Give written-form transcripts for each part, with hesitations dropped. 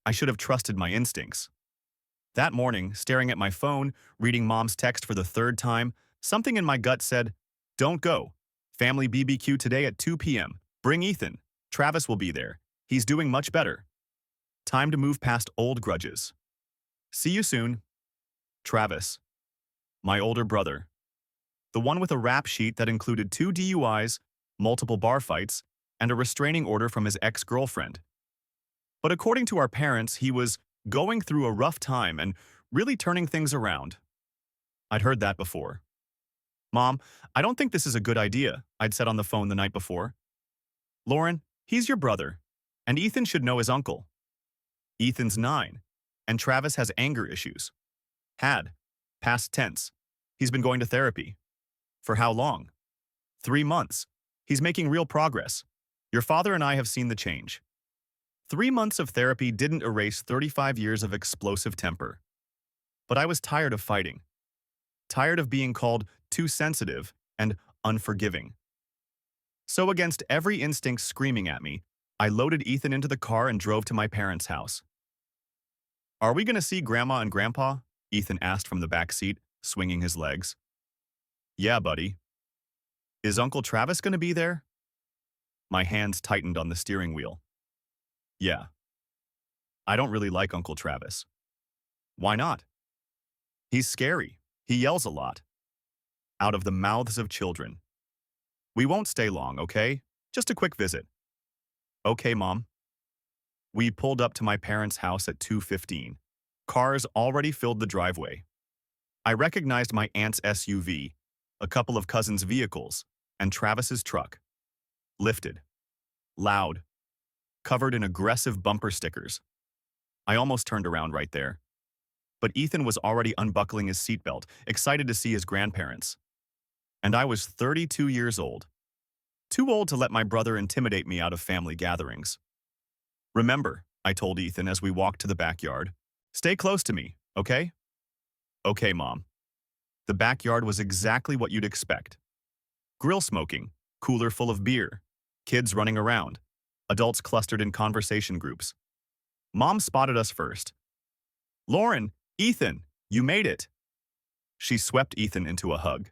I should have trusted my instincts. That morning, staring at my phone, reading Mom's text for the third time, something in my gut said, "Don't go. Family BBQ today at 2 p.m. Bring Ethan. Travis will be there. He's doing much better. Time to move past old grudges. See you soon." Travis, my older brother. The one with a rap sheet that included 2 DUIs, multiple bar fights, and a restraining order from his ex-girlfriend. But according to our parents, he was going through a rough time and really turning things around. I'd heard that before. "Mom, I don't think this is a good idea," I'd said on the phone the night before. "Lauren, he's your brother, and Ethan should know his uncle. Ethan's 9, and Travis has anger issues. Had. Past tense. He's been going to therapy. For how long? 3 months. He's making real progress. Your father and I have seen the change. 3 months of therapy didn't erase 35 years of explosive temper. But I was tired of fighting. Tired of being called too sensitive and unforgiving. So against every instinct screaming at me, I loaded Ethan into the car and drove to my parents' house. "Are we going to see Grandma and Grandpa?" Ethan asked from the back seat, swinging his legs. "Yeah, buddy." "Is Uncle Travis going to be there?" My hands tightened on the steering wheel. "Yeah." "I don't really like Uncle Travis." "Why not?" "He's scary. He yells a lot." Out of the mouths of children. "We won't stay long, okay? Just a quick visit." "Okay, Mom." We pulled up to my parents' house at 2:15. Cars already filled the driveway. I recognized my aunt's SUV, a couple of cousins' vehicles, and Travis's truck. Lifted. Loud. Covered in aggressive bumper stickers. I almost turned around right there. But Ethan was already unbuckling his seatbelt, excited to see his grandparents. And I was 32 years old. Too old to let my brother intimidate me out of family gatherings. "Remember," I told Ethan as we walked to the backyard, "stay close to me, okay?" "Okay, Mom." The backyard was exactly what you'd expect. Grill smoking, cooler full of beer, kids running around, adults clustered in conversation groups. Mom spotted us first. "Lauren, Ethan, you made it." She swept Ethan into a hug.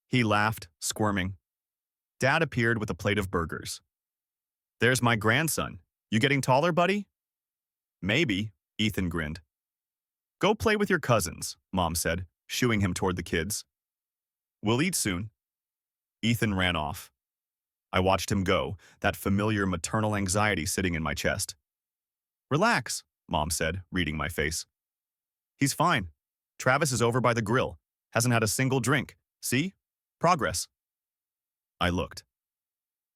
He laughed, squirming. Dad appeared with a plate of burgers. "There's my grandson. You getting taller, buddy?" "Maybe," Ethan grinned. "Go play with your cousins," Mom said, shooing him toward the kids. "We'll eat soon." Ethan ran off. I watched him go, that familiar maternal anxiety sitting in my chest. "Relax," Mom said, reading my face. "He's fine. Travis is over by the grill. Hasn't had a single drink. See? Progress." I looked.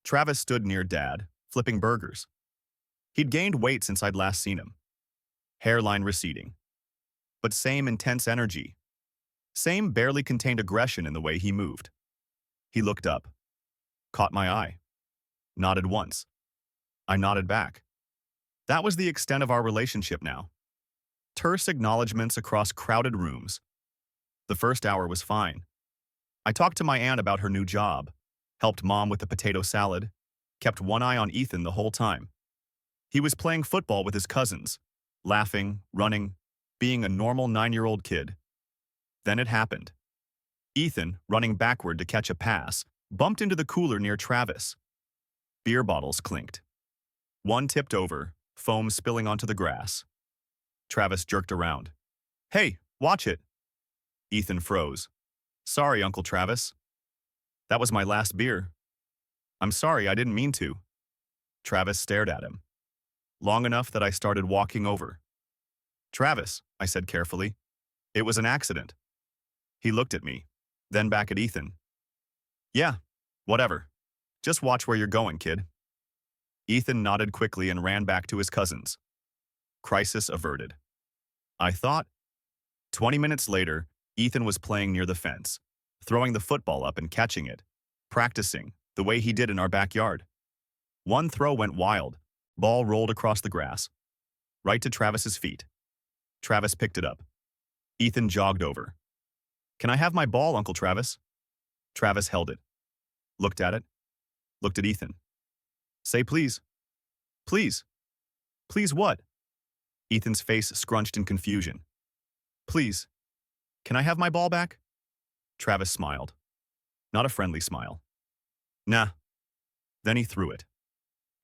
Travis stood near Dad, flipping burgers. He'd gained weight since I'd last seen him. Hairline receding. But same intense energy. Same barely contained aggression in the way he moved. He looked up. Caught my eye. Nodded once. I nodded back. That was the extent of our relationship now. Terse acknowledgments across crowded rooms. The first hour was fine. I talked to my aunt about her new job, helped Mom with the potato salad, kept one eye on Ethan the whole time. He was playing football with his cousins, laughing, running, being a normal 9-year-old kid. Then it happened. Ethan, running backward to catch a pass, bumped into the cooler near Travis. Beer bottles clinked. One tipped over, foam spilling onto the grass. Travis jerked around. "Hey, watch it." Ethan froze. "Sorry, Uncle Travis." "That was my last beer." "I'm sorry, I didn't mean to." Travis stared at him. Long enough that I started walking over. "Travis," I said carefully. "It was an accident." He looked at me, then back at Ethan. "Yeah, whatever. Just watch where you're going, kid." Ethan nodded quickly and ran back to his cousins. Crisis averted. I thought. 20 minutes later, Ethan was playing near the fence, throwing the football up and catching it, practicing, the way he did in our backyard. One throw went wild, ball rolled across the grass, right to Travis's feet. Travis picked it up. Ethan jogged over. "Can I have my ball, Uncle Travis?" Travis held it, looked at it, looked at Ethan. "Say please." "Please." "Please what?" Ethan's face scrunched in confusion. Please, can I have my ball back? Travis smiled. Not a friendly smile. Nah. Then he threw it.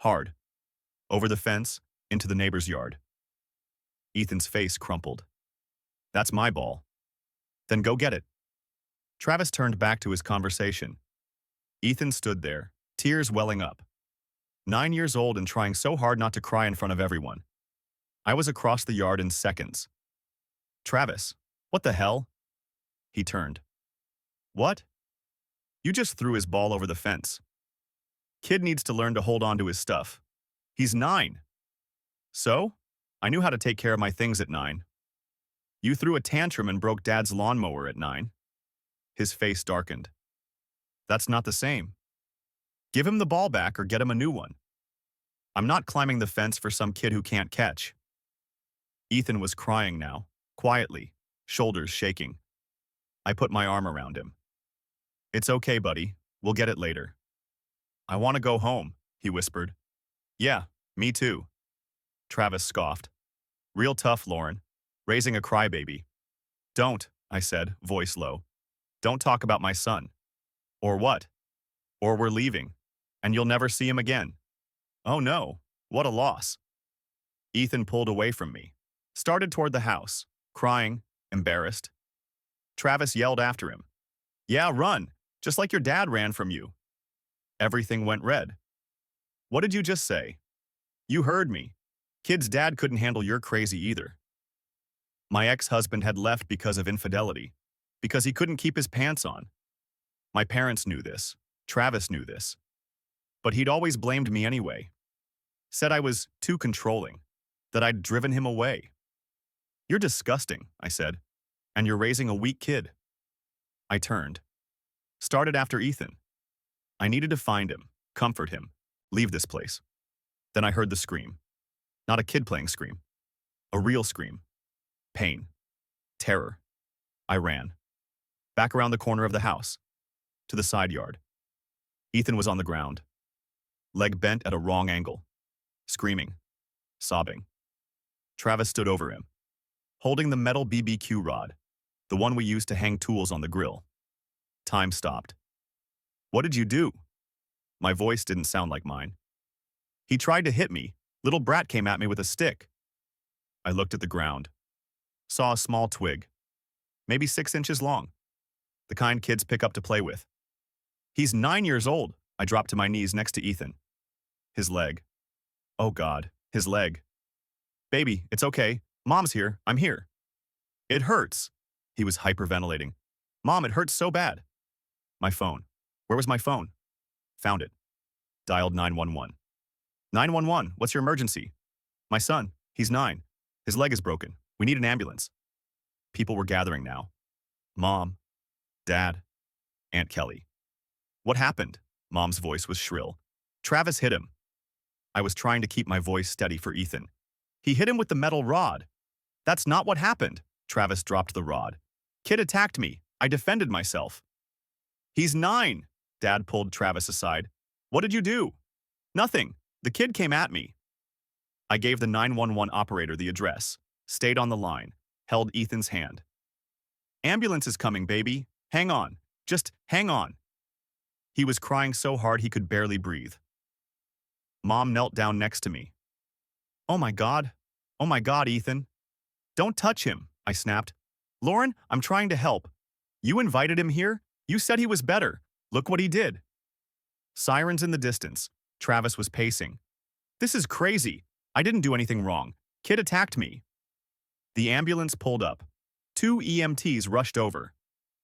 Hard. Over the fence, into the neighbor's yard. Ethan's face crumpled. That's my ball. Then go get it. Travis turned back to his conversation. Ethan stood there, tears welling up. 9 years old and trying so hard not to cry in front of everyone. I was across the yard in seconds. Travis, what the hell? He turned. What? You just threw his ball over the fence. Kid needs to learn to hold on to his stuff. He's 9. So? I knew how to take care of my things at 9. You threw a tantrum and broke Dad's lawnmower at 9. His face darkened. That's not the same. Give him the ball back or get him a new one. I'm not climbing the fence for some kid who can't catch. Ethan was crying now, quietly, shoulders shaking. I put my arm around him. It's okay, buddy. We'll get it later. I want to go home, he whispered. Yeah, me too. Travis scoffed. Real tough, Lauren. Raising a crybaby. Don't, I said, voice low. Don't talk about my son. Or what? Or we're leaving, and you'll never see him again. Oh no, what a loss. Ethan pulled away from me, started toward the house, crying, embarrassed. Travis yelled after him. Yeah, run, just like your dad ran from you. Everything went red. What did you just say? You heard me. Kid's dad couldn't handle your crazy either. My ex-husband had left because of infidelity, because he couldn't keep his pants on. My parents knew this. Travis knew this. But he'd always blamed me anyway. Said I was too controlling, that I'd driven him away. You're disgusting, I said, and you're raising a weak kid. I turned. Started after Ethan. I needed to find him, comfort him, leave this place. Then I heard the scream. Not a kid playing scream. A real scream. Pain. Terror. I ran. Back around the corner of the house. To the side yard. Ethan was on the ground. Leg bent at a wrong angle. Screaming. Sobbing. Travis stood over him. Holding the metal BBQ rod. The one we used to hang tools on the grill. Time stopped. What did you do? My voice didn't sound like mine. He tried to hit me. Little brat came at me with a stick. I looked at the ground. Saw a small twig. Maybe 6 inches long. The kind kids pick up to play with. He's 9 years old. I dropped to my knees next to Ethan. His leg. Oh God, his leg. Baby, it's okay. Mom's here. I'm here. It hurts. He was hyperventilating. Mom, it hurts so bad. My phone. Where was my phone? Found it. Dialed 911. 911, what's your emergency? My son, he's 9. His leg is broken. We need an ambulance. People were gathering now. Mom, Dad, Aunt Kelly. What happened? Mom's voice was shrill. Travis hit him. I was trying to keep my voice steady for Ethan. He hit him with the metal rod. That's not what happened. Travis dropped the rod. Kid attacked me. I defended myself. He's 9. Dad pulled Travis aside. What did you do? Nothing. The kid came at me. I gave the 911 operator the address, stayed on the line, held Ethan's hand. Ambulance is coming, baby. Hang on. Just hang on. He was crying so hard he could barely breathe. Mom knelt down next to me. Oh my God, Ethan. Don't touch him, I snapped. Lauren, I'm trying to help. You invited him here? You said he was better. Look what he did. Sirens in the distance. Travis was pacing. This is crazy. I didn't do anything wrong. Kid attacked me. The ambulance pulled up. 2 EMTs rushed over.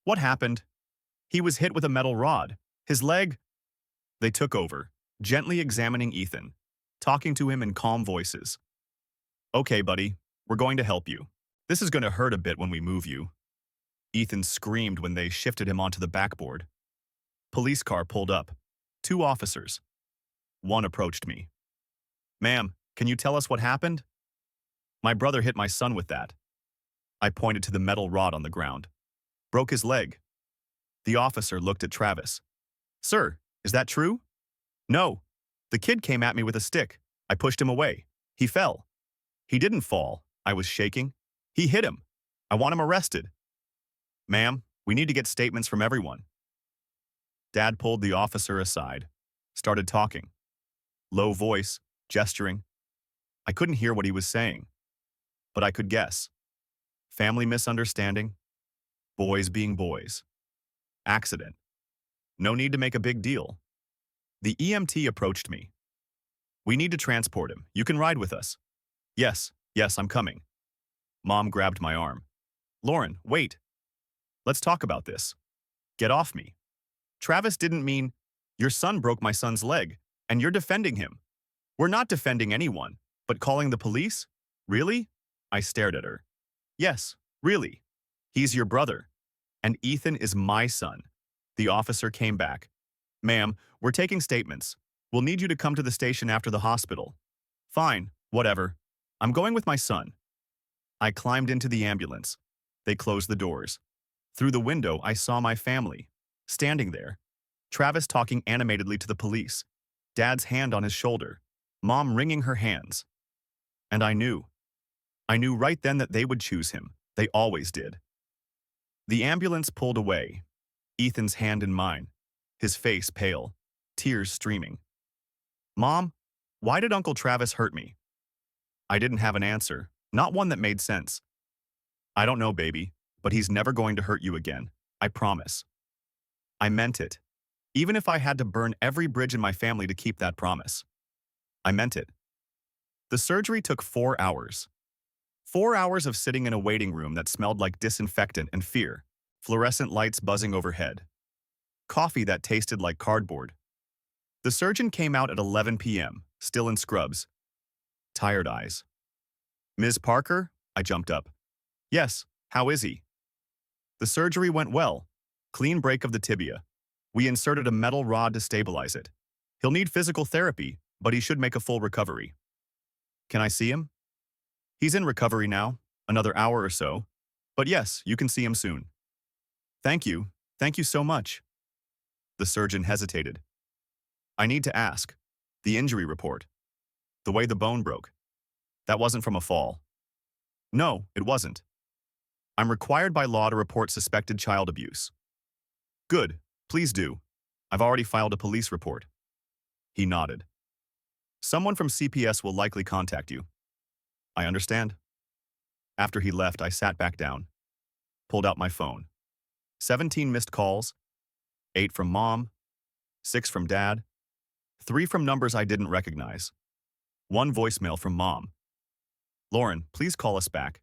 What happened? He was hit with a metal rod. His leg. They took over, gently examining Ethan, talking to him in calm voices. Okay, buddy, we're going to help you. This is going to hurt a bit when we move you. Ethan screamed when they shifted him onto the backboard. Police car pulled up. 2 officers. One approached me. Ma'am, can you tell us what happened? My brother hit my son with that. I pointed to the metal rod on the ground. Broke his leg. The officer looked at Travis. Sir, is that true? No. The kid came at me with a stick. I pushed him away. He fell. He didn't fall. I was shaking. He hit him. I want him arrested. Ma'am, we need to get statements from everyone. Dad pulled the officer aside, started talking. Low voice, gesturing. I couldn't hear what he was saying, but I could guess. Family misunderstanding, boys being boys. Accident. No need to make a big deal. The EMT approached me. We need to transport him. You can ride with us. Yes, I'm coming. Mom grabbed my arm. Lauren, wait. Let's talk about this. Get off me. Travis didn't mean, your son broke my son's leg, and you're defending him. We're not defending anyone, but calling the police? Really? I stared at her. Yes, really. He's your brother. And Ethan is my son. The officer came back. Ma'am, we're taking statements. We'll need you to come to the station after the hospital. Fine, whatever. I'm going with my son. I climbed into the ambulance. They closed the doors. Through the window, I saw my family, standing there. Travis talking animatedly to the police. Dad's hand on his shoulder. Mom wringing her hands. And I knew. I knew right then that they would choose him. They always did. The ambulance pulled away, Ethan's hand in mine, his face pale, tears streaming. Mom, why did Uncle Travis hurt me? I didn't have an answer, not one that made sense. I don't know, baby, but he's never going to hurt you again. I promise. I meant it, even if I had to burn every bridge in my family to keep that promise. I meant it. The surgery took 4 hours. 4 hours of sitting in a waiting room that smelled like disinfectant and fear, fluorescent lights buzzing overhead, coffee that tasted like cardboard. The surgeon came out at 11 p.m., still in scrubs. Tired eyes. Ms. Parker? I jumped up. Yes, how is he? The surgery went well. Clean break of the tibia. We inserted a metal rod to stabilize it. He'll need physical therapy, but he should make a full recovery. Can I see him? He's in recovery now, another hour or so. But yes, you can see him soon. Thank you so much. The surgeon hesitated. I need to ask. The injury report. The way the bone broke. That wasn't from a fall. No, it wasn't. I'm required by law to report suspected child abuse. Good, please do. I've already filed a police report. He nodded. Someone from CPS will likely contact you. I understand. After he left, I sat back down, pulled out my phone. 17 missed calls, 8 from Mom, 6 from Dad, 3 from numbers I didn't recognize, 1 voicemail from Mom. Lauren, please call us back.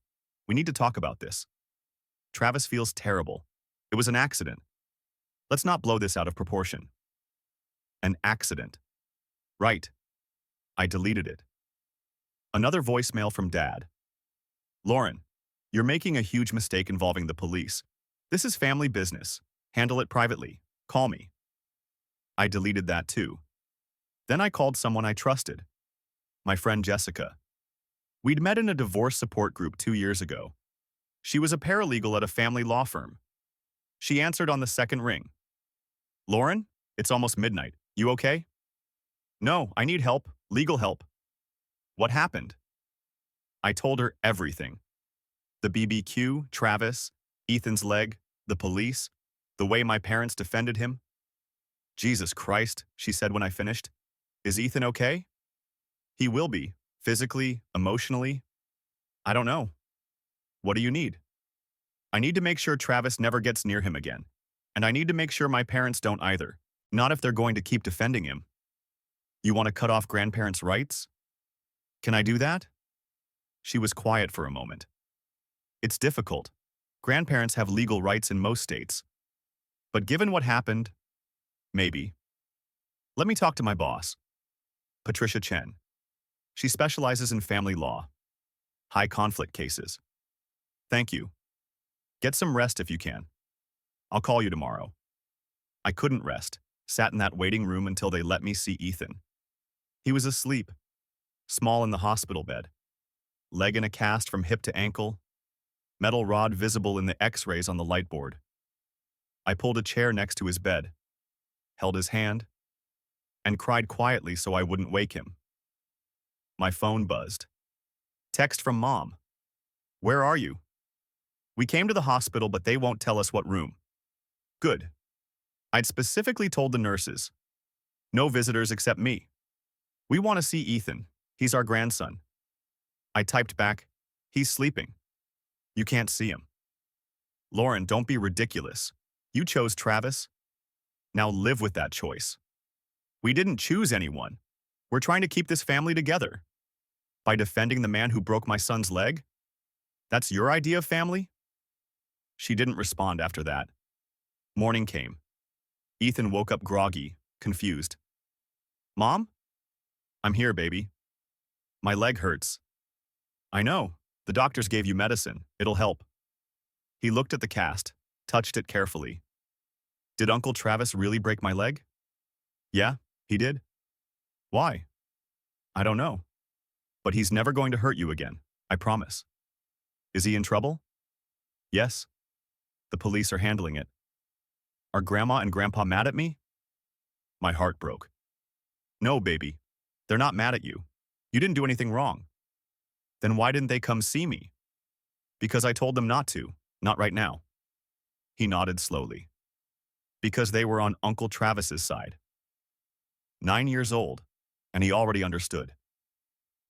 We need to talk about this. Travis feels terrible. It was an accident. Let's not blow this out of proportion. An accident. Right. I deleted it. Another voicemail from Dad. Lauren, you're making a huge mistake involving the police. This is family business. Handle it privately. Call me. I deleted that too. Then I called someone I trusted. My friend Jessica. We'd met in a divorce support group 2 years ago. She was a paralegal at a family law firm. She answered on the second ring. Lauren, it's almost midnight. You okay? No, I need help. Legal help. What happened? I told her everything. The BBQ, Travis, Ethan's leg, the police, the way my parents defended him. Jesus Christ, she said when I finished. Is Ethan okay? He will be, physically, emotionally. I don't know. What do you need? I need to make sure Travis never gets near him again. And I need to make sure my parents don't either. Not if they're going to keep defending him. You want to cut off grandparents' rights? Can I do that? She was quiet for a moment. It's difficult. Grandparents have legal rights in most states. But given what happened, maybe. Let me talk to my boss, Patricia Chen. She specializes in family law, high conflict cases. Thank you. Get some rest if you can. I'll call you tomorrow. I couldn't rest, sat in that waiting room until they let me see Ethan. He was asleep, small in the hospital bed, leg in a cast from hip to ankle, metal rod visible in the x-rays on the light board. I pulled a chair next to his bed, held his hand, and cried quietly so I wouldn't wake him. My phone buzzed. Text from Mom. Where are you? We came to the hospital, but they won't tell us what room. Good. I'd specifically told the nurses. No visitors except me. We want to see Ethan. He's our grandson. I typed back, he's sleeping. You can't see him. Lauren, don't be ridiculous. You chose Travis. Now live with that choice. We didn't choose anyone. We're trying to keep this family together. By defending the man who broke my son's leg? That's your idea of family? She didn't respond after that. Morning came. Ethan woke up groggy, confused. Mom? I'm here, baby. My leg hurts. I know. The doctors gave you medicine. It'll help. He looked at the cast, touched it carefully. Did Uncle Travis really break my leg? Yeah, he did. Why? I don't know. But he's never going to hurt you again, I promise. Is he in trouble? Yes. The police are handling it. Are Grandma and Grandpa mad at me? My heart broke. No, baby. They're not mad at you. You didn't do anything wrong. Then why didn't they come see me? Because I told them not to, not right now. He nodded slowly. Because they were on Uncle Travis's side. 9 years old, and he already understood.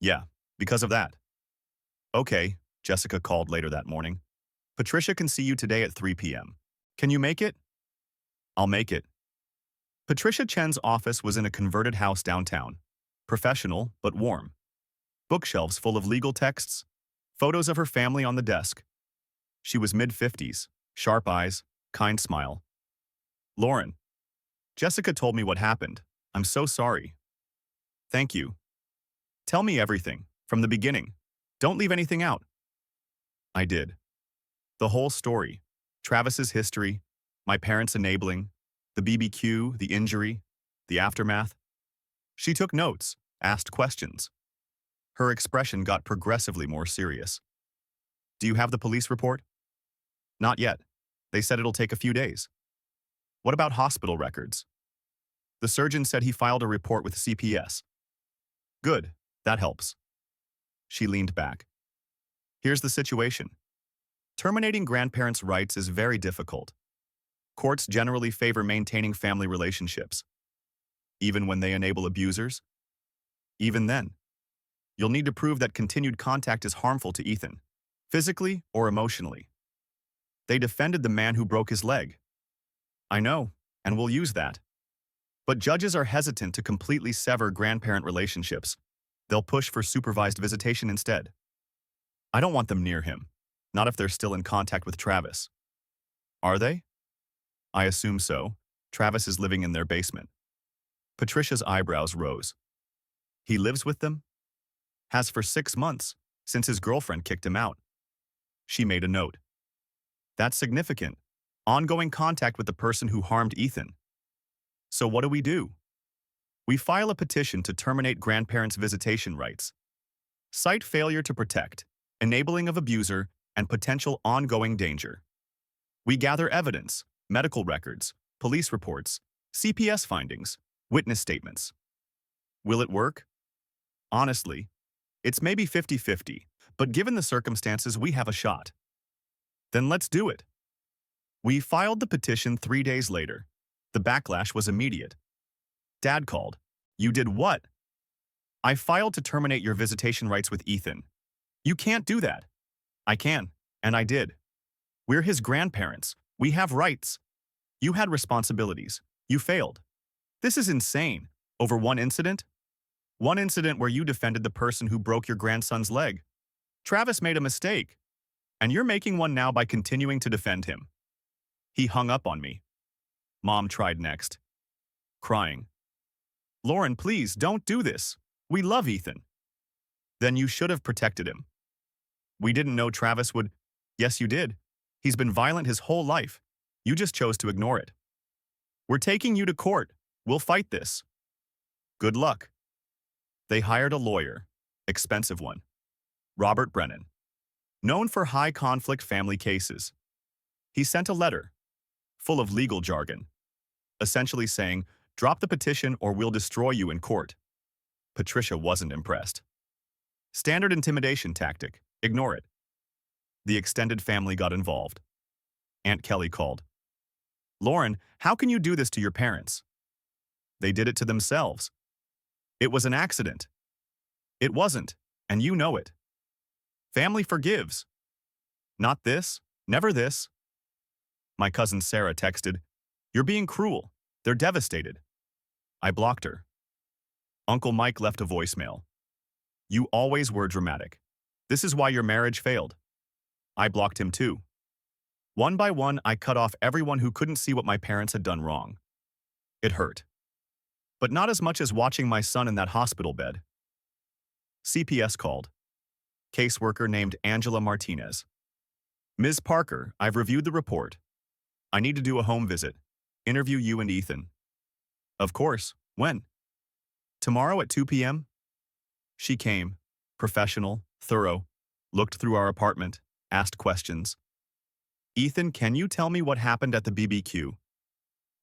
Yeah, because of that. Okay, Jessica called later that morning. Patricia can see you today at 3 p.m. Can you make it? I'll make it. Patricia Chen's office was in a converted house downtown. Professional, but warm. Bookshelves full of legal texts, photos of her family on the desk. She was mid-50s, sharp eyes, kind smile. Lauren. Jessica told me what happened. I'm so sorry. Thank you. Tell me everything, from the beginning. Don't leave anything out. I did. The whole story. Travis's history, my parents' enabling, the BBQ, the injury, the aftermath. She took notes, asked questions. Her expression got progressively more serious. Do you have the police report? Not yet. They said it'll take a few days. What about hospital records? The surgeon said he filed a report with CPS. Good, that helps. She leaned back. Here's the situation. Terminating grandparents' rights is very difficult. Courts generally favor maintaining family relationships. Even when they enable abusers? Even then. You'll need to prove that continued contact is harmful to Ethan, physically or emotionally. They defended the man who broke his leg. I know, and we'll use that. But judges are hesitant to completely sever grandparent relationships. They'll push for supervised visitation instead. I don't want them near him, not if they're still in contact with Travis. Are they? I assume so. Travis is living in their basement. Patricia's eyebrows rose. He lives with them? Has for 6 months, since his girlfriend kicked him out. She made a note. That's significant. Ongoing contact with the person who harmed Ethan. So what do? We file a petition to terminate grandparents' visitation rights. Cite failure to protect, enabling of abuser, and potential ongoing danger. We gather evidence, medical records, police reports, CPS findings, witness statements. Will it work? Honestly, it's maybe 50-50, but given the circumstances, we have a shot. Then let's do it. We filed the petition 3 days later. The backlash was immediate. Dad called. You did what? I filed to terminate your visitation rights with Ethan. You can't do that. I can, and I did. We're his grandparents. We have rights. You had responsibilities. You failed. This is insane. Over one incident? One incident where you defended the person who broke your grandson's leg. Travis made a mistake, and you're making one now by continuing to defend him. He hung up on me. Mom tried next, crying. Lauren, please, don't do this. We love Ethan. Then you should have protected him. We didn't know Travis would. Yes, you did. He's been violent his whole life. You just chose to ignore it. We're taking you to court. We'll fight this. Good luck. They hired a lawyer, expensive one, Robert Brennan, known for high-conflict family cases. He sent a letter, full of legal jargon, essentially saying, drop the petition or we'll destroy you in court. Patricia wasn't impressed. Standard intimidation tactic, ignore it. The extended family got involved. Aunt Kelly called. Lauren, how can you do this to your parents? They did it to themselves. It was an accident. It wasn't, and you know it. Family forgives. Not this, never this. My cousin Sarah texted, You're being cruel. They're devastated. I blocked her. Uncle Mike left a voicemail. You always were dramatic. This is why your marriage failed. I blocked him too. One by one, I cut off everyone who couldn't see what my parents had done wrong. It hurt. But not as much as watching my son in that hospital bed. CPS called. Caseworker named Angela Martinez. Ms. Parker, I've reviewed the report. I need to do a home visit. Interview you and Ethan. Of course. When? Tomorrow at 2 p.m.? She came, professional, thorough, looked through our apartment, asked questions. Ethan, can you tell me what happened at the BBQ?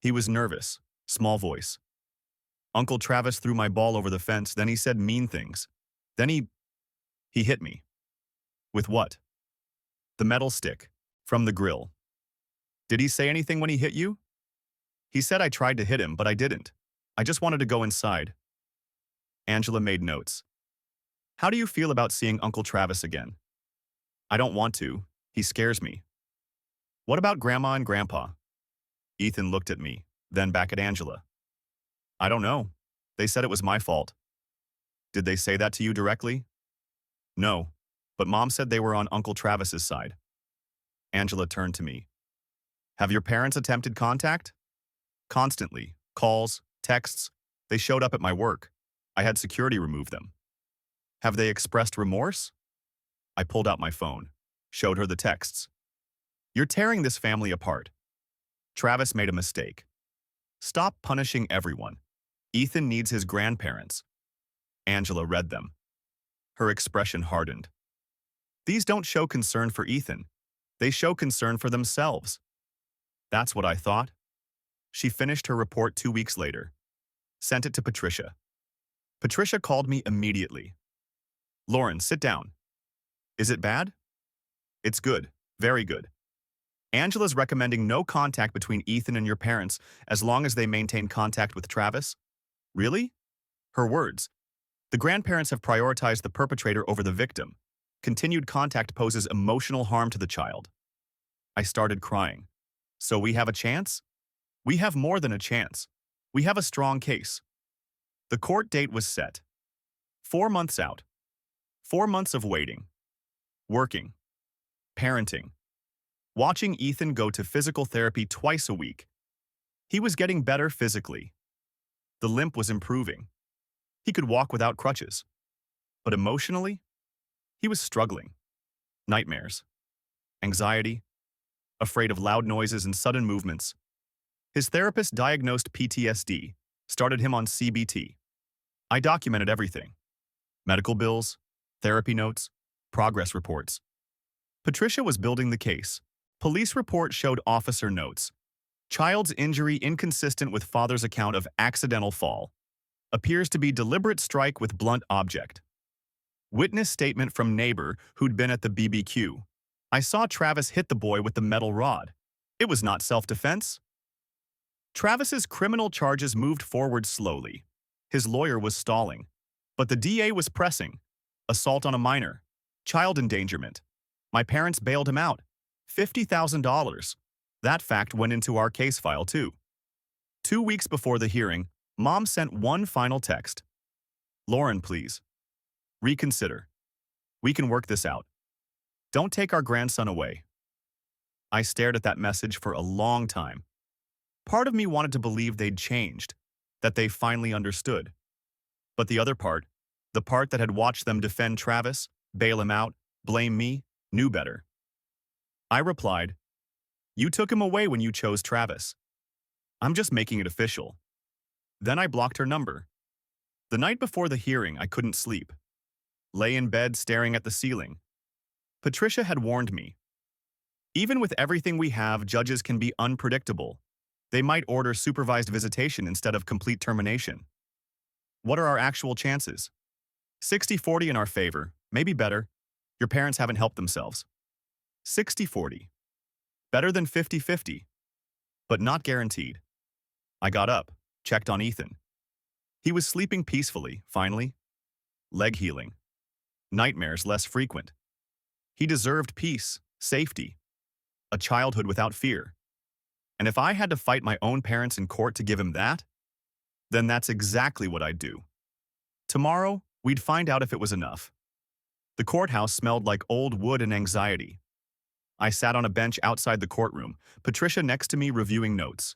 He was nervous, small voice. Uncle Travis threw my ball over the fence, then he said mean things. Then he hit me. With what? The metal stick, from the grill. Did he say anything when he hit you? He said I tried to hit him, but I didn't. I just wanted to go inside. Angela made notes. How do you feel about seeing Uncle Travis again? I don't want to. He scares me. What about Grandma and Grandpa? Ethan looked at me, then back at Angela. I don't know. They said it was my fault. Did they say that to you directly? No, but Mom said they were on Uncle Travis's side. Angela turned to me. Have your parents attempted contact? Constantly. Calls, texts. They showed up at my work. I had security remove them. Have they expressed remorse? I pulled out my phone, showed her the texts. You're tearing this family apart. Travis made a mistake. Stop punishing everyone. Ethan needs his grandparents. Angela read them. Her expression hardened. These don't show concern for Ethan. They show concern for themselves. That's what I thought. She finished her report 2 weeks later. Sent it to Patricia. Patricia called me immediately. Lauren, sit down. Is it bad? It's good. Very good. Angela's recommending no contact between Ethan and your parents as long as they maintain contact with Travis. Really? Her words. The grandparents have prioritized the perpetrator over the victim. Continued contact poses emotional harm to the child. I started crying. So we have a chance? We have more than a chance. We have a strong case. The court date was set. 4 months out. 4 months of waiting. Working. Parenting. Watching Ethan go to physical therapy twice a week. He was getting better physically. The limp was improving. He could walk without crutches. But emotionally, he was struggling. Nightmares. Anxiety. Afraid of loud noises and sudden movements. His therapist diagnosed PTSD, started him on CBT. I documented everything. Medical bills, therapy notes, progress reports. Patricia was building the case. Police report showed officer notes. Child's injury inconsistent with father's account of accidental fall. Appears to be deliberate strike with blunt object. Witness statement from neighbor who'd been at the BBQ. I saw Travis hit the boy with the metal rod. It was not self-defense. Travis's criminal charges moved forward slowly. His lawyer was stalling. But the DA was pressing. Assault on a minor. Child endangerment. My parents bailed him out. $50,000. That fact went into our case file too. 2 weeks before the hearing, Mom sent one final text. Lauren, please. Reconsider. We can work this out. Don't take our grandson away. I stared at that message for a long time. Part of me wanted to believe they'd changed, that they finally understood. But the other part, the part that had watched them defend Travis, bail him out, blame me, knew better. I replied, You took him away when you chose Travis. I'm just making it official. Then I blocked her number. The night before the hearing, I couldn't sleep. Lay in bed staring at the ceiling. Patricia had warned me. Even with everything we have, judges can be unpredictable. They might order supervised visitation instead of complete termination. What are our actual chances? 60-40 in our favor, maybe better. Your parents haven't helped themselves. 60-40. Better than 50-50, but not guaranteed. I got up, checked on Ethan. He was sleeping peacefully, finally. Leg healing. Nightmares less frequent. He deserved peace, safety, a childhood without fear. And if I had to fight my own parents in court to give him that, then that's exactly what I'd do. Tomorrow, we'd find out if it was enough. The courthouse smelled like old wood and anxiety. I sat on a bench outside the courtroom, Patricia next to me reviewing notes.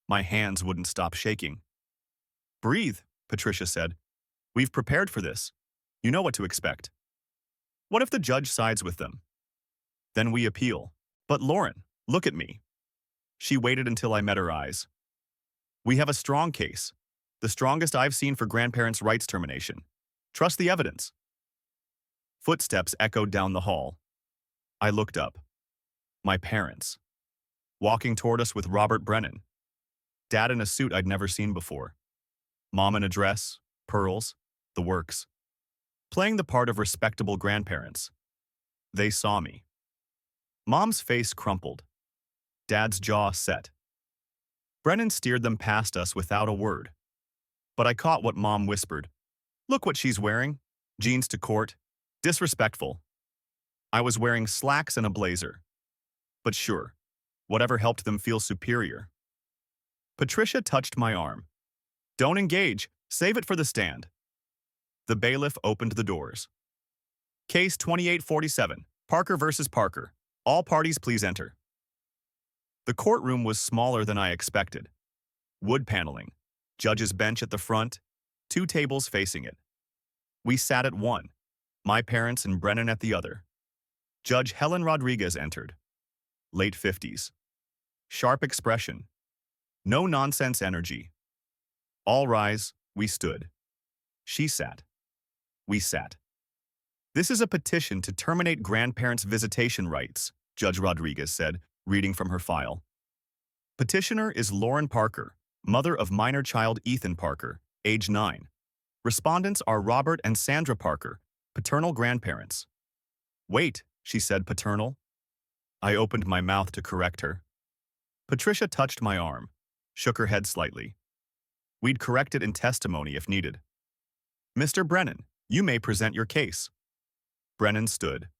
My hands wouldn't stop shaking. "Breathe," Patricia said. "We've prepared for this. You know what to expect. What if the judge sides with them? Then we appeal. But Lauren, look at me." She waited until I met her eyes. "We have a strong case, the strongest I've seen for grandparents' rights termination. Trust the evidence." Footsteps echoed down the hall. I looked up. My parents. Walking toward us with Robert Brennan. Dad in a suit I'd never seen before. Mom in a dress, pearls, the works. Playing the part of respectable grandparents. They saw me. Mom's face crumpled. Dad's jaw set. Brennan steered them past us without a word. But I caught what Mom whispered. "Look what she's wearing. Jeans to court. Disrespectful." I was wearing slacks and a blazer. But sure, whatever helped them feel superior. Patricia touched my arm. "Don't engage. Save it for the stand." The bailiff opened the doors. "Case 2847, Parker versus Parker. All parties please enter." The courtroom was smaller than I expected. Wood paneling, judge's bench at the front, 2 tables facing it. We sat at one, my parents and Brennan at the other. Judge Helen Rodriguez entered. Late 50s. Sharp expression. No nonsense energy. "All rise," we stood. She sat. We sat. "This is a petition to terminate grandparents' visitation rights," Judge Rodriguez said, reading from her file. "Petitioner is Lauren Parker, mother of minor child Ethan Parker, age 9. Respondents are Robert and Sandra Parker, paternal grandparents." "Wait," she said, "paternal?" I opened my mouth to correct her. Patricia touched my arm, shook her head slightly. "We'd correct it in testimony if needed." "Mr. Brennan, you may present your case." Brennan stood.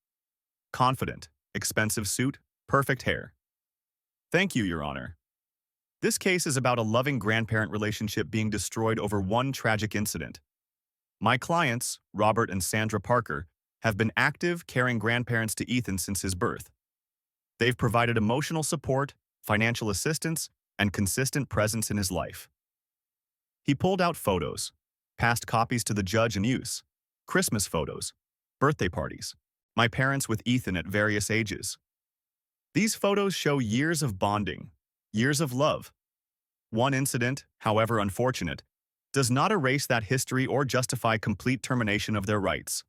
Confident, expensive suit, perfect hair. "Thank you, Your Honor. This case is about a loving grandparent relationship being destroyed over one tragic incident. My clients, Robert and Sandra Parker, have been active, caring grandparents to Ethan since his birth. They've provided emotional support, financial assistance, and consistent presence in his life." He pulled out photos, passed copies to the judge in use, Christmas photos, birthday parties, my parents with Ethan at various ages. These photos show years of bonding, years of love. One incident, however unfortunate, does not erase that history or justify complete termination of their rights.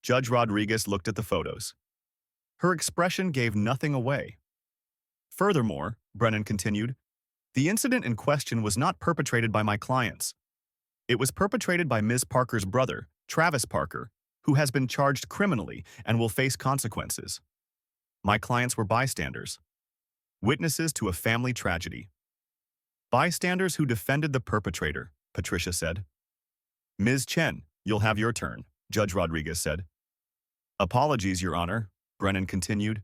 Judge Rodriguez looked at the photos. Her expression gave nothing away. "Furthermore," Brennan continued, "the incident in question was not perpetrated by my clients. It was perpetrated by Ms. Parker's brother, Travis Parker, who has been charged criminally and will face consequences. My clients were bystanders, witnesses to a family tragedy. Bystanders who defended the perpetrator," Patricia said. "Ms. Chen, you'll have your turn," Judge Rodriguez said. "Apologies, Your Honor," Brennan continued.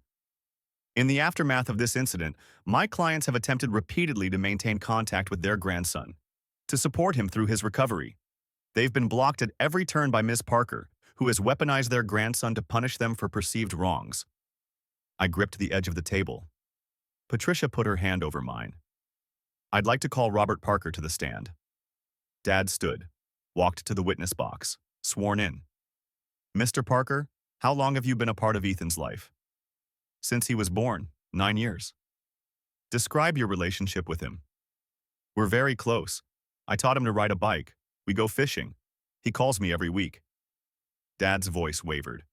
"In the aftermath of this incident, my clients have attempted repeatedly to maintain contact with their grandson, to support him through his recovery. They've been blocked at every turn by Ms. Parker, who has weaponized their grandson to punish them for perceived wrongs." I gripped the edge of the table. Patricia put her hand over mine. "I'd like to call Robert Parker to the stand." Dad stood, walked to the witness box, sworn in. "Mr. Parker, how long have you been a part of Ethan's life?" "Since he was born, 9 years." "Describe your relationship with him." "We're very close. I taught him to ride a bike. We go fishing. He calls me every week." Dad's voice wavered.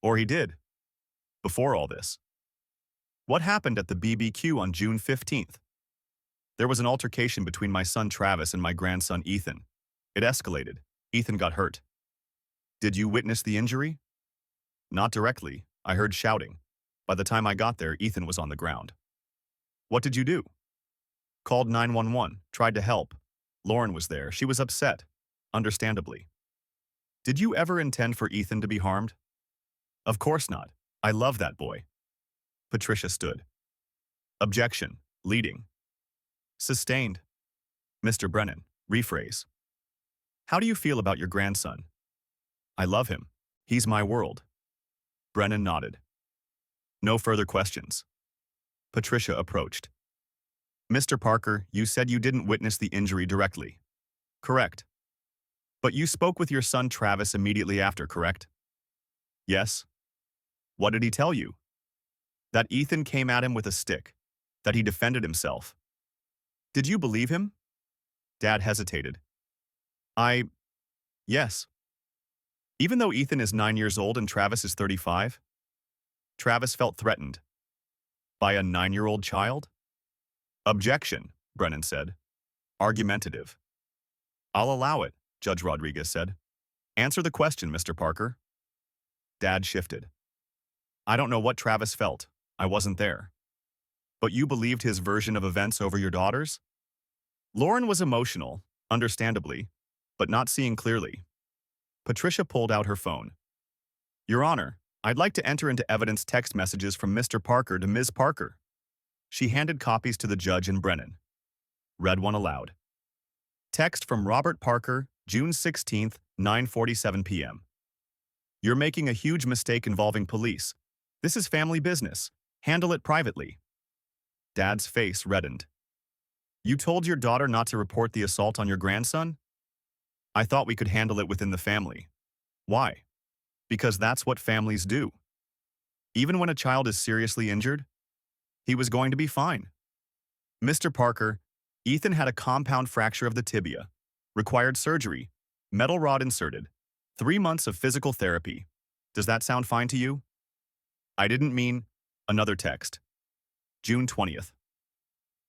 "Or he did. Before all this." "What happened at the BBQ on June 15th? "There was an altercation between my son Travis and my grandson Ethan. It escalated. Ethan got hurt." "Did you witness the injury?" "Not directly, I heard shouting. By the time I got there, Ethan was on the ground. What did you do? Called 911, tried to help. Lauren was there. She was upset. Understandably. Did you ever intend for Ethan to be harmed? Of course not. I love that boy. Patricia stood. Objection. Leading. Sustained. Mr. Brennan, rephrase. How do you feel about your grandson? I love him. He's my world. Brennan nodded. No further questions. Patricia approached. Mr. Parker, you said you didn't witness the injury directly. Correct. But you spoke with your son Travis immediately after, correct? Yes. What did he tell you? That Ethan came at him with a stick. That he defended himself. Did you believe him? Dad hesitated. Yes. Even though Ethan is 9 years old and Travis is 35? Travis felt threatened. By a 9-year-old child? Objection, Brennan said. Argumentative. I'll allow it, Judge Rodriguez said. Answer the question, Mr. Parker. Dad shifted. I don't know what Travis felt. I wasn't there. But you believed his version of events over your daughter's? Lauren was emotional, understandably, but not seeing clearly. Patricia pulled out her phone. Your Honor, I'd like to enter into evidence text messages from Mr. Parker to Ms. Parker. She handed copies to the judge and Brennan. Read one aloud. Text from Robert Parker, June 16th, 9:47 p.m. You're making a huge mistake involving police. This is family business. Handle it privately. Dad's face reddened. You told your daughter not to report the assault on your grandson? I thought we could handle it within the family. Why? Because that's what families do. Even when a child is seriously injured, he was going to be fine. Mr. Parker, Ethan had a compound fracture of the tibia, required surgery, metal rod inserted, 3 months of physical therapy. Does that sound fine to you? I didn't mean. Another text. June 20th.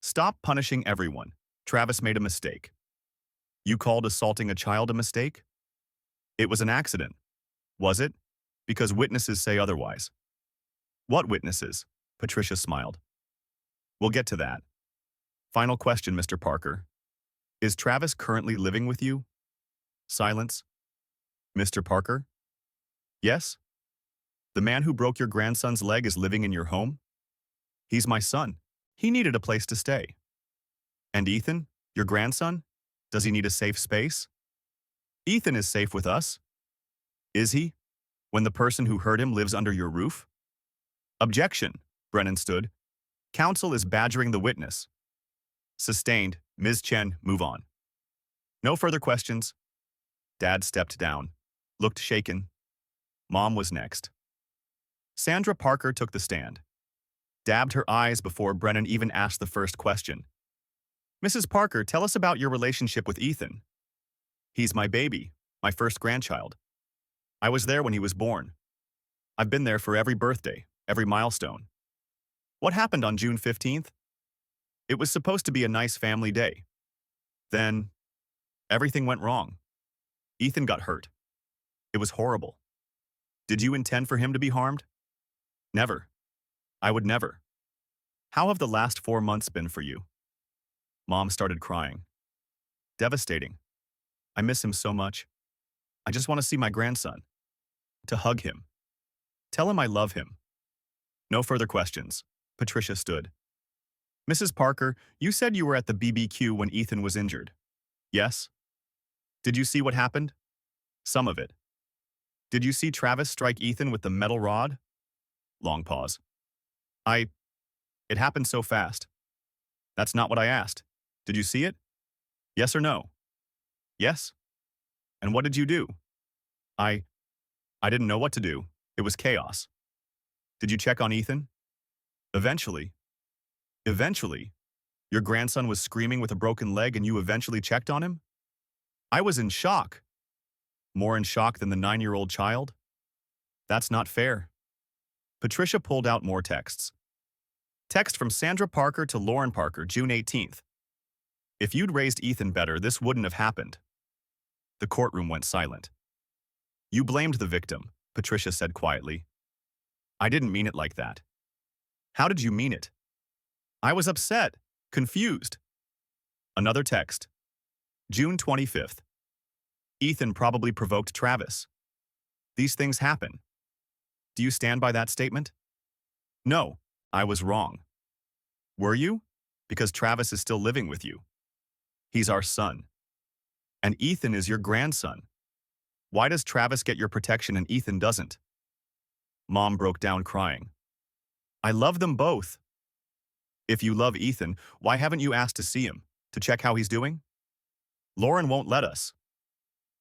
Stop punishing everyone. Travis made a mistake. You called assaulting a child a mistake? It was an accident. Was it? Because witnesses say otherwise. What witnesses? Patricia smiled. We'll get to that. Final question, Mr. Parker. Is Travis currently living with you? Silence. Mr. Parker? Yes? The man who broke your grandson's leg is living in your home? He's my son. He needed a place to stay. And Ethan, your grandson? Does he need a safe space? Ethan is safe with us. Is he? When the person who hurt him lives under your roof? Objection, Brennan stood. Counsel is badgering the witness. Sustained. Ms. Chen, move on. No further questions. Dad stepped down, looked shaken. Mom was next. Sandra Parker took the stand, dabbed her eyes before Brennan even asked the first question. Mrs. Parker, tell us about your relationship with Ethan. He's my baby, my first grandchild. I was there when he was born. I've been there for every birthday, every milestone. What happened on June 15th? It was supposed to be a nice family day. Then, everything went wrong. Ethan got hurt. It was horrible. Did you intend for him to be harmed? Never. I would never. How have the last 4 months been for you? Mom started crying. Devastating. I miss him so much. I just want to see my grandson. To hug him. Tell him I love him. No further questions. Patricia stood. Mrs. Parker, you said you were at the BBQ when Ethan was injured. Yes? Did you see what happened? Some of it. Did you see Travis strike Ethan with the metal rod? Long pause. It happened so fast. That's not what I asked. Did you see it? Yes or no? Yes. And what did you do? I didn't know what to do. It was chaos. Did you check on Ethan? Eventually. Eventually? Your grandson was screaming with a broken leg and you eventually checked on him? I was in shock. More in shock than the 9-year-old child? That's not fair. Patricia pulled out more texts. Text from Sandra Parker to Lauren Parker, June 18th. If you'd raised Ethan better, this wouldn't have happened. The courtroom went silent. You blamed the victim, Patricia said quietly. I didn't mean it like that. How did you mean it? I was upset, confused. Another text. June 25th. Ethan probably provoked Travis. These things happen. Do you stand by that statement? No, I was wrong. Were you? Because Travis is still living with you. He's our son. And Ethan is your grandson. Why does Travis get your protection and Ethan doesn't? Mom broke down crying. I love them both. If you love Ethan, why haven't you asked to see him, to check how he's doing? Lauren won't let us.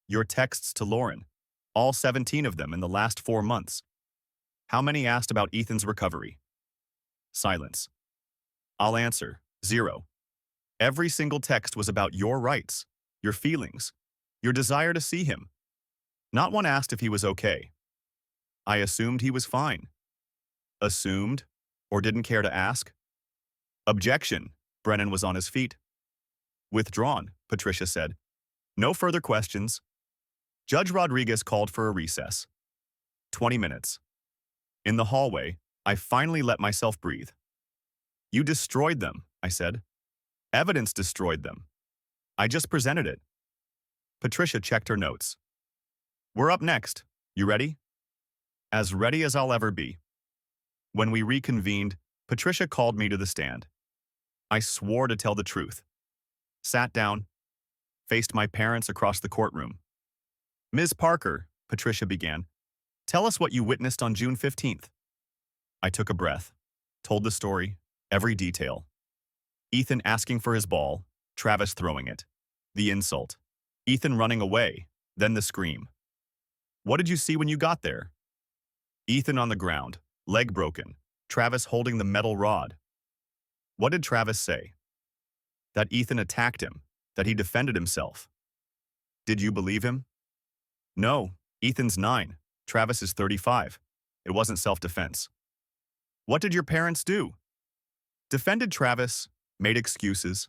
Your texts to Lauren, all 17 of them in the last 4 months. How many asked about Ethan's recovery? Silence. I'll answer, 0. Every single text was about your rights, your feelings, your desire to see him. Not one asked if he was okay. I assumed he was fine. Assumed, or didn't care to ask? Objection. Brennan was on his feet. Withdrawn, Patricia said. No further questions. Judge Rodriguez called for a recess. 20 minutes. In the hallway, I finally let myself breathe. You destroyed them, I said. Evidence destroyed them. I just presented it. Patricia checked her notes. We're up next. You ready? As ready as I'll ever be. When we reconvened, Patricia called me to the stand. I swore to tell the truth. Sat down, faced my parents across the courtroom. Ms. Parker, Patricia began, tell us what you witnessed on June 15th. I took a breath, told the story, every detail. Ethan asking for his ball, Travis throwing it. The insult. Ethan running away, then the scream. What did you see when you got there? Ethan on the ground, leg broken, Travis holding the metal rod. What did Travis say? That Ethan attacked him, that he defended himself. Did you believe him? No, Ethan's 9, Travis is 35. It wasn't self-defense. What did your parents do? Defended Travis, made excuses.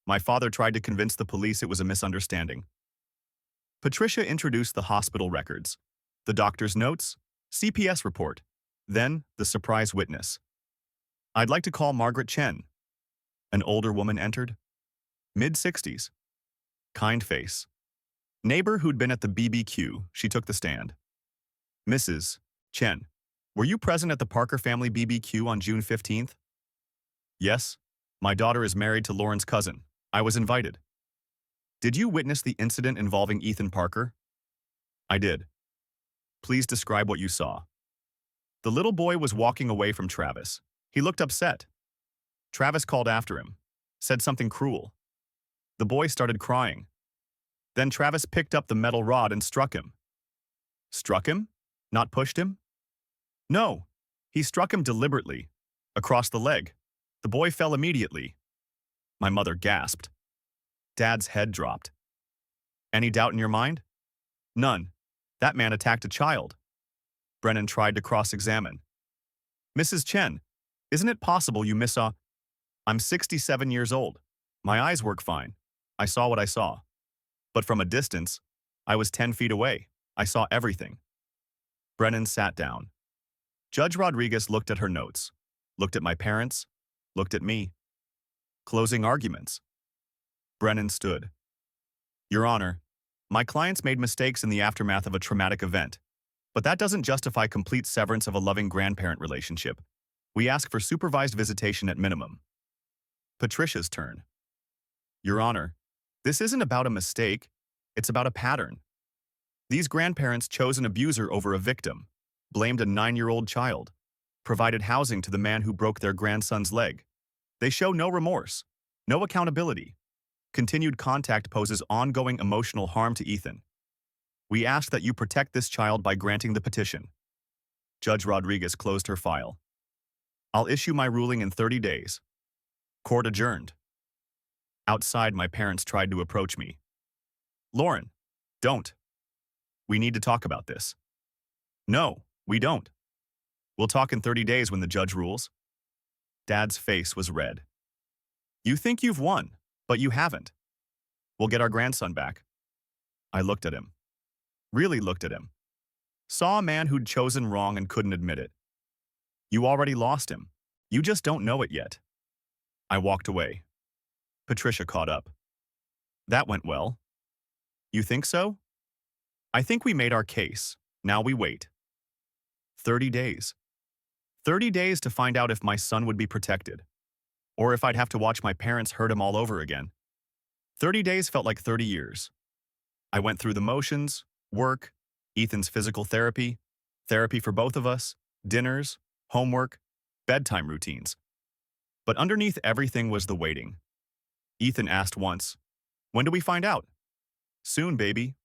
My father tried to convince the police it was a misunderstanding. Patricia introduced the hospital records, the doctor's notes, CPS report, then the surprise witness. I'd like to call Margaret Chen. An older woman entered. Mid-60s. Kind face. Neighbor who'd been at the BBQ, she took the stand. Mrs. Chen, were you present at the Parker family BBQ on June 15th? Yes. My daughter is married to Lauren's cousin. I was invited. Did you witness the incident involving Ethan Parker? I did. Please describe what you saw. The little boy was walking away from Travis. He looked upset. Travis called after him, said something cruel. The boy started crying. Then Travis picked up the metal rod and struck him. Struck him? Not pushed him? No, he struck him deliberately, across the leg. The boy fell immediately. My mother gasped. Dad's head dropped. Any doubt in your mind? None. That man attacked a child. Brennan tried to cross-examine. Mrs. Chen, isn't it possible you missaw? I'm 67 years old. My eyes work fine. I saw what I saw. But from a distance, I was 10 feet away. I saw everything. Brennan sat down. Judge Rodriguez looked at her notes, looked at my parents, looked at me. Closing arguments. Brennan stood. Your Honor, my clients made mistakes in the aftermath of a traumatic event, but that doesn't justify complete severance of a loving grandparent relationship. We ask for supervised visitation at minimum. Patricia's turn. Your Honor, this isn't about a mistake, it's about a pattern. These grandparents chose an abuser over a victim, blamed a 9-year-old child, provided housing to the man who broke their grandson's leg. They show no remorse, no accountability. Continued contact poses ongoing emotional harm to Ethan. We ask that you protect this child by granting the petition. Judge Rodriguez closed her file. I'll issue my ruling in 30 days. Court adjourned. Outside, my parents tried to approach me. Lauren, don't. We need to talk about this. No, we don't. We'll talk in 30 days when the judge rules. Dad's face was red. You think you've won, but you haven't. We'll get our grandson back. I looked at him. Really looked at him. Saw a man who'd chosen wrong and couldn't admit it. You already lost him. You just don't know it yet. I walked away. Patricia caught up. That went well. You think so? I think we made our case. Now we wait. 30 days. 30 days to find out if my son would be protected, or if I'd have to watch my parents hurt him all over again. 30 days felt like 30 years. I went through the motions, work, Ethan's physical therapy, therapy for both of us, dinners, homework, bedtime routines. But underneath everything was the waiting. Ethan asked once, "When do we find out?" "Soon, baby."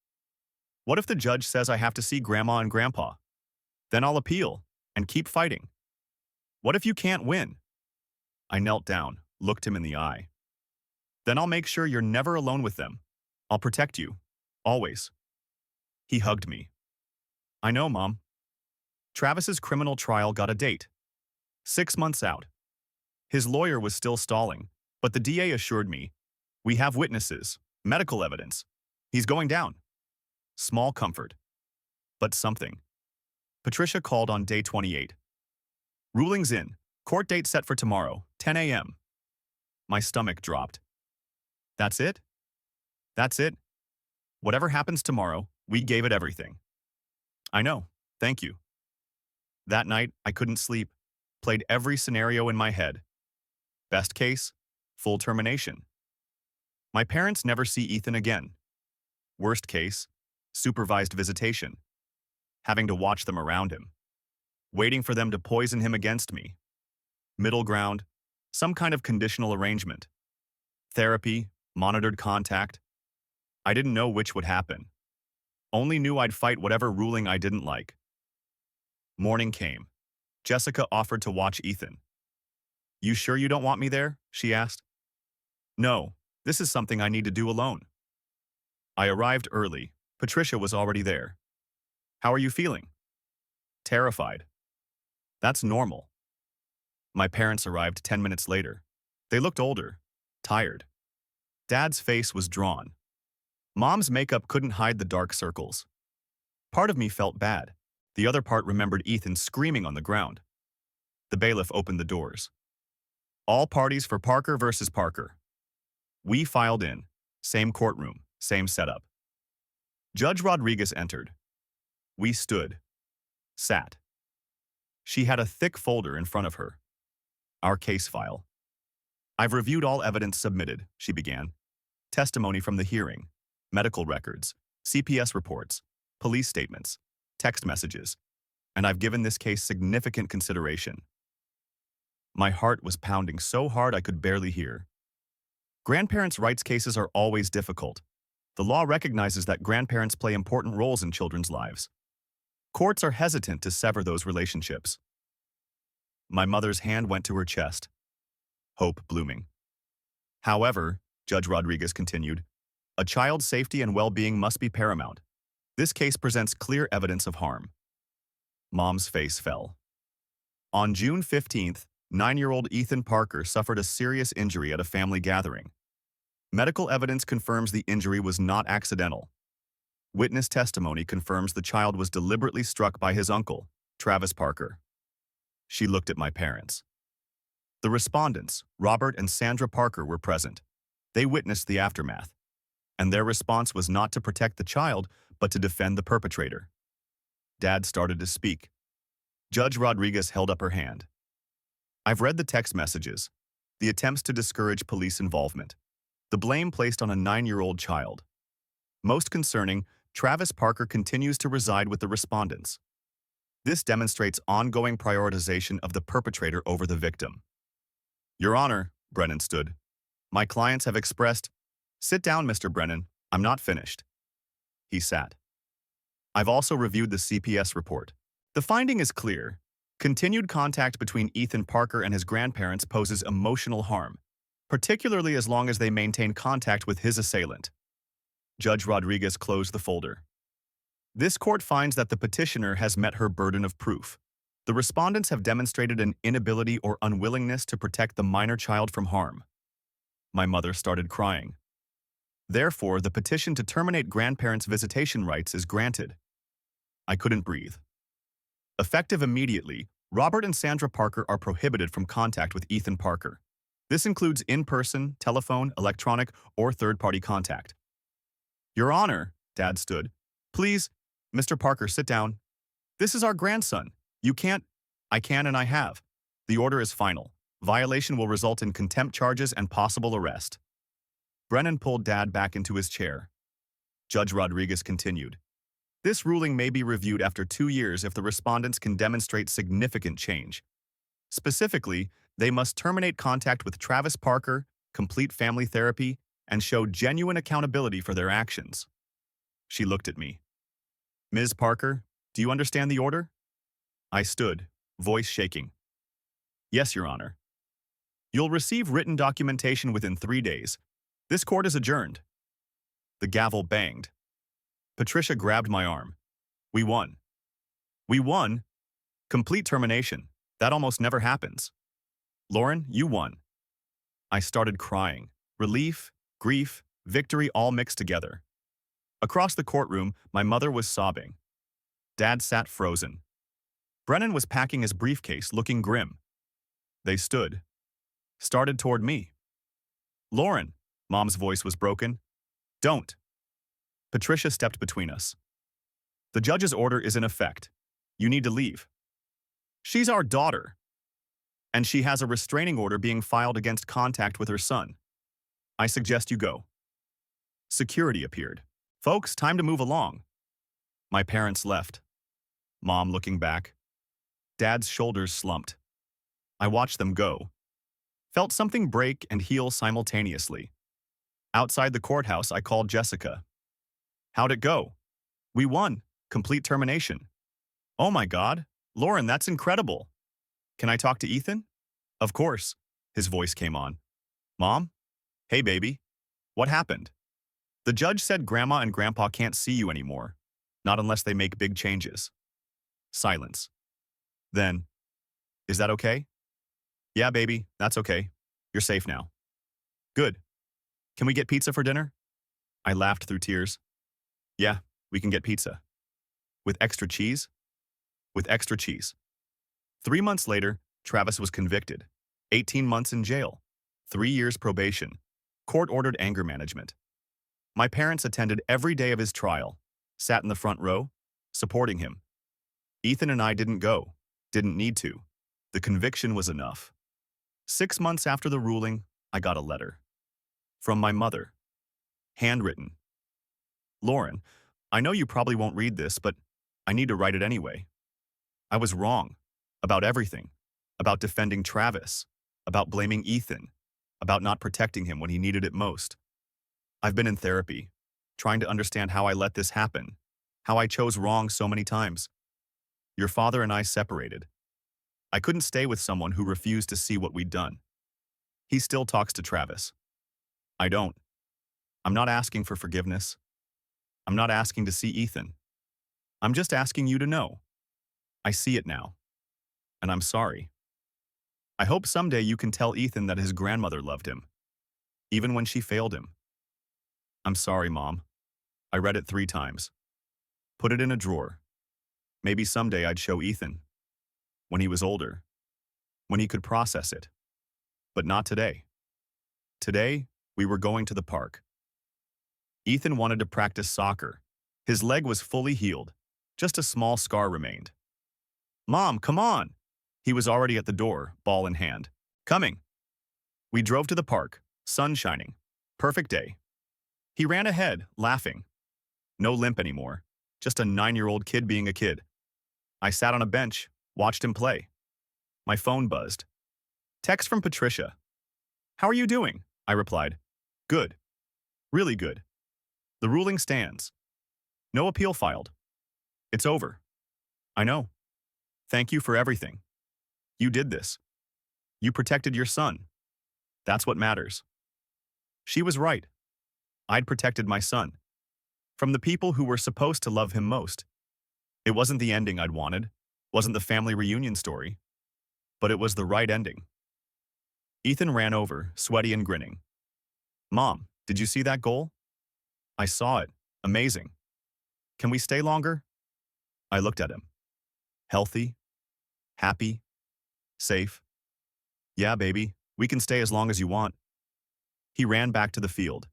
What if the judge says I have to see Grandma and Grandpa? Then I'll appeal and keep fighting. What if you can't win? I knelt down, looked him in the eye. Then I'll make sure you're never alone with them. I'll protect you. Always. He hugged me. I know, Mom. Travis's criminal trial got a date. 6 months out. His lawyer was still stalling, but the DA assured me, we have witnesses, medical evidence. He's going down. Small comfort. But something. Patricia called on day 28. Rulings in. Court date set for tomorrow, 10 a.m. My stomach dropped. That's it? That's it? Whatever happens tomorrow, we gave it everything. I know. Thank you. That night, I couldn't sleep. Played every scenario in my head. Best case, full termination. My parents never see Ethan again. Worst case, supervised visitation. Having to watch them around him. Waiting for them to poison him against me. Middle ground, some kind of conditional arrangement. Therapy, monitored contact. I didn't know which would happen. Only knew I'd fight whatever ruling I didn't like. Morning came. Jessica offered to watch Ethan. You sure you don't want me there? She asked. No, this is something I need to do alone. I arrived early. Patricia was already there. How are you feeling? Terrified. That's normal. My parents arrived 10 minutes later. They looked older, tired. Dad's face was drawn. Mom's makeup couldn't hide the dark circles. Part of me felt bad. The other part remembered Ethan screaming on the ground. The bailiff opened the doors. All parties for Parker versus Parker. We filed in. Same courtroom, same setup. Judge Rodriguez entered. We stood. Sat. She had a thick folder in front of her. Our case file. I've reviewed all evidence submitted, she began. Testimony from the hearing, medical records, CPS reports, police statements, text messages, and I've given this case significant consideration. My heart was pounding so hard I could barely hear. Grandparents' rights cases are always difficult. The law recognizes that grandparents play important roles in children's lives. Courts are hesitant to sever those relationships. My mother's hand went to her chest, hope blooming. However, Judge Rodriguez continued, a child's safety and well-being must be paramount. This case presents clear evidence of harm. Mom's face fell. On June 15th, 9-year-old Ethan Parker suffered a serious injury at a family gathering. Medical evidence confirms the injury was not accidental. Witness testimony confirms the child was deliberately struck by his uncle, Travis Parker. She looked at my parents. The respondents, Robert and Sandra Parker, were present. They witnessed the aftermath, and their response was not to protect the child, but to defend the perpetrator. Dad started to speak. Judge Rodriguez held up her hand. I've read the text messages, the attempts to discourage police involvement, the blame placed on a 9-year-old child. Most concerning, Travis Parker continues to reside with the respondents. This demonstrates ongoing prioritization of the perpetrator over the victim. Your Honor, Brennan stood. My clients have expressed, sit down, Mr. Brennan, I'm not finished. He sat. I've also reviewed the CPS report. The finding is clear. Continued contact between Ethan Parker and his grandparents poses emotional harm, particularly as long as they maintain contact with his assailant. Judge Rodriguez closed the folder. This court finds that the petitioner has met her burden of proof. The respondents have demonstrated an inability or unwillingness to protect the minor child from harm. My mother started crying. Therefore, the petition to terminate grandparents' visitation rights is granted. I couldn't breathe. Effective immediately, Robert and Sandra Parker are prohibited from contact with Ethan Parker. This includes in-person, telephone, electronic, or third-party contact. Your Honor, Dad stood. Please, Mr. Parker, sit down. This is our grandson. You can't. I can and I have. The order is final. Violation will result in contempt charges and possible arrest. Brennan pulled Dad back into his chair. Judge Rodriguez continued. This ruling may be reviewed after 2 years if the respondents can demonstrate significant change. Specifically, they must terminate contact with Travis Parker, complete family therapy, and show genuine accountability for their actions. She looked at me. Ms. Parker, do you understand the order? I stood, voice shaking. Yes, Your Honor. You'll receive written documentation within 3 days. This court is adjourned. The gavel banged. Patricia grabbed my arm. We won. We won? Complete termination. That almost never happens. Lauren, you won. I started crying. Relief, grief, victory all mixed together. Across the courtroom, my mother was sobbing. Dad sat frozen. Brennan was packing his briefcase, looking grim. They stood. Started toward me. Lauren, Mom's voice was broken. Don't. Patricia stepped between us. The judge's order is in effect. You need to leave. She's our daughter. And she has a restraining order being filed against contact with her son. I suggest you go. Security appeared. Folks, time to move along. My parents left. Mom looking back. Dad's shoulders slumped. I watched them go. Felt something break and heal simultaneously. Outside the courthouse, I called Jessica. How'd it go? We won. Complete termination. Oh my God. Lauren, that's incredible. Can I talk to Ethan? Of course. His voice came on. Mom? Hey, baby. What happened? The judge said Grandma and Grandpa can't see you anymore. Not unless they make big changes. Silence. Then, is that okay? Yeah, baby, that's okay. You're safe now. Good. Can we get pizza for dinner? I laughed through tears. Yeah, we can get pizza. With extra cheese? With extra cheese. 3 months later, Travis was convicted. 18 months in jail. 3 years probation. Court-ordered anger management. My parents attended every day of his trial, sat in the front row, supporting him. Ethan and I didn't go, didn't need to. The conviction was enough. 6 months after the ruling, I got a letter. From my mother. Handwritten. Lauren, I know you probably won't read this, but I need to write it anyway. I was wrong. About everything. About defending Travis. About blaming Ethan. About not protecting him when he needed it most. I've been in therapy, trying to understand how I let this happen, how I chose wrong so many times. Your father and I separated. I couldn't stay with someone who refused to see what we'd done. He still talks to Travis. I don't. I'm not asking for forgiveness. I'm not asking to see Ethan. I'm just asking you to know. I see it now. And I'm sorry. I hope someday you can tell Ethan that his grandmother loved him, even when she failed him. I'm sorry, Mom. I read it 3 times. Put it in a drawer. Maybe someday I'd show Ethan. When he was older. When he could process it. But not today. Today, we were going to the park. Ethan wanted to practice soccer. His leg was fully healed. Just a small scar remained. Mom, come on! He was already at the door, ball in hand. Coming! We drove to the park, sun shining. Perfect day. He ran ahead, laughing. No limp anymore. Just a 9-year-old kid being a kid. I sat on a bench, watched him play. My phone buzzed. Text from Patricia. How are you doing? I replied. Good. Really good. The ruling stands. No appeal filed. It's over. I know. Thank you for everything. You did this. You protected your son. That's what matters. She was right. I'd protected my son. From the people who were supposed to love him most. It wasn't the ending I'd wanted. Wasn't the family reunion story. But it was the right ending. Ethan ran over, sweaty and grinning. Mom, did you see that goal? I saw it. Amazing. Can we stay longer? I looked at him. Healthy. Happy? Safe? Yeah, baby, we can stay as long as you want. He ran back to the field,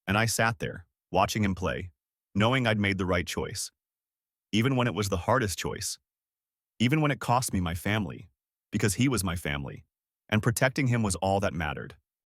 and I sat there, watching him play, knowing I'd made the right choice, even when it was the hardest choice, even when it cost me my family, because he was my family, and protecting him was all that mattered.